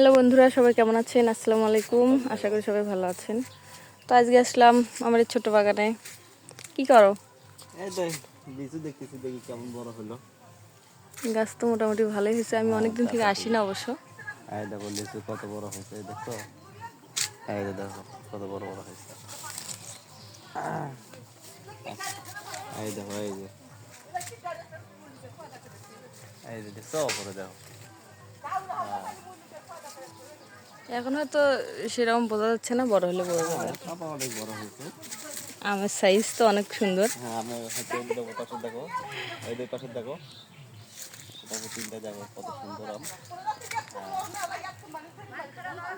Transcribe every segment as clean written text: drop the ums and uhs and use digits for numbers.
Hello বন্ধুরা, সবাই কেমন আছেন? আসসালামু আলাইকুম। আশা করি সবাই ভালো আছেন। তো আজকে আসলাম আমার এই ছোট বাগানে। কি করো? এই দেখ লিচু দেখতেছি, দেখি কেমন বড় হলো। গাছ তো মোটামুটি ভালোই হয়েছে। আমি হ্যাঁ, অনেকদিন তা থেকে তো আসি ঠিক। না অবশ্য। এই দেখো লিচু কত বড় হয়েছে, দেখো। এই যে দেখো কত বড় বড় হয়েছে। এই দেখো, এই যে দেখছো ওপরে দেখো। এখন হয়তো সেরকম বোঝা যাচ্ছে না, বড় হলে বোঝা যাবে হ্যাঁ, আর কি। পাতা অনেক বড় হয়েছে। আমের সাইজ তো অনেক সুন্দর। হ্যাঁ, আমি হচ্ছে এগুলো পাশে দেখো, এই দুই পাশে দেখো, দেখো তিনটা দেখো কত সুন্দর আম।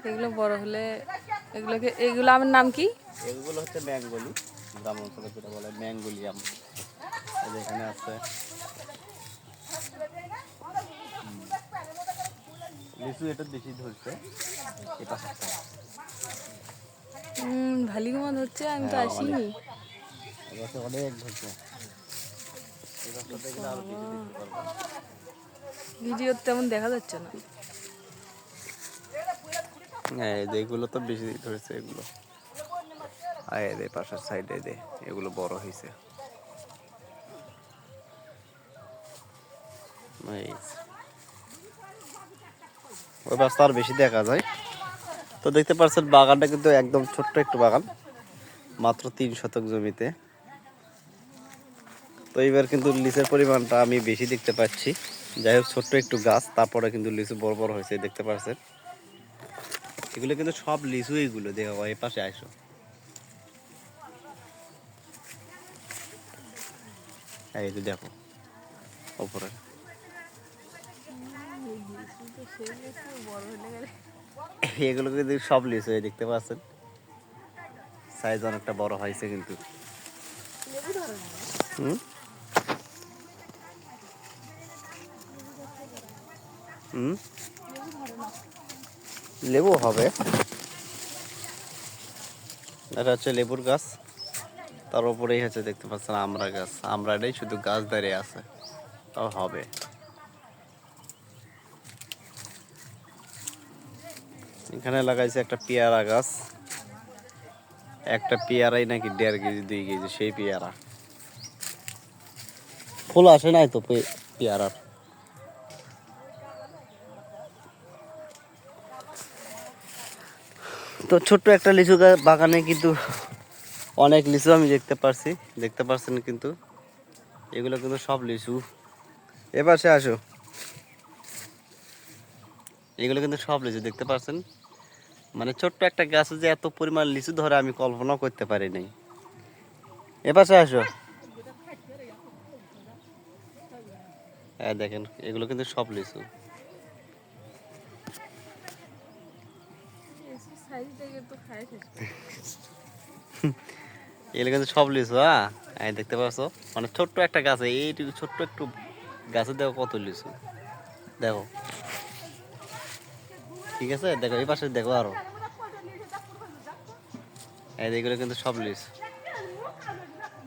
এগুলো বড় হলে এগুলো আমের নাম কি? এগুলো হচ্ছে ম্যাঙ্গোলি, গ্রাম অঞ্চলে যেটা বলে ম্যাঙ্গোলি আম। এই যে এখানে আছে লিচু, এটা বেশি ধরছে এই পাশে। ভালোই মনে হচ্ছে, আমি তো হ্যাঁ, আসিনি। গাছে অনেক ধরছে। এই গাছটা দেখলে আরো বেশি দেখতে পারবো। ভিডিও তেমন দেখা যাচ্ছে না। হ্যাঁ, এগুলো তো বেশি ধরেছে এগুলো। আর এদের পাশের সাইডে দে, এগুলো বড় হয়েছে। ওই পাশটা আর বেশি দেখা যায়। তো দেখতে পাচ্ছেন বাগানটা কিন্তু একদম ছোট্ট একটু বাগান, মাত্র 3 শতক জমিতে। তো এইবার কিন্তু লিচুর পরিমাণটা আমি বেশি দেখতে পাচ্ছি। যাই হোক, ছোট্ট একটু গাছ, তারপরে কিন্তু লিচু বড় বড় হয়েছে দেখতে পাচ্ছেন। এগুলো কিন্তু সব লিচু, এইগুলো দেখো এই পাশে আসো। এই যে দেখো উপরে, এগুলো কিন্তু সব লিচু, এই দেখতে পাচ্ছেন সাইজ অনেকটা বড় হয়েছে কিন্তু। হুম হুম লেবু হবে। এটা হচ্ছে লেবুর গাছ, তার উপরেই হচ্ছে দেখতে পাচ্ছেন আমড়া গাছ। আমড়াটাই শুধু গাছ দাঁড়িয়ে আছে, তাও হবে। এখানে লাগাইছে একটা পেয়ারা গাছ, একটা পেয়ারাই নাকি 1.5 কেজি 2 কেজি, সেই পেয়ারা। ফুল আসে নাই তো পেয়ারার। তো ছোট্ট একটা লিচু বাগানে কিন্তু অনেক লিচু আমি দেখতে পাচ্ছেন কিন্তু এগুলো কিন্তু সব লিচু। এবার সে আসো, এগুলো কিন্তু সব লিচু দেখতে পাচ্ছেন। মানে ছোট্ট একটা গাছে যে এত পরিমাণ লিচু ধরে আমি কল্পনাও করতে পারি নাই। এপাশে আসো, হ্যাঁ দেখেন এগুলো কিন্তু সব লিচু। এগুলো কিন্তু সব লিচু। হ্যাঁ, এই দেখতে পাচ্ছ, মানে ছোট্ট একটা গাছে এইটুকু ছোট্ট একটু গাছে দেখো কত লিচু দেখো। ঠিক আছে, দেখো এই পাশে দেখো আরো, এইগুলো কিন্তু সব লিচু।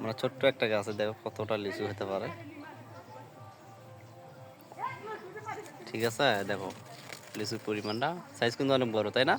মানে ছোট্ট একটা গাছে দেখো কতটা লিচু হতে পারে। ঠিক আছে, দেখো লিচুর পরিমাণটা, সাইজ কিন্তু অনেক বড়, তাই না?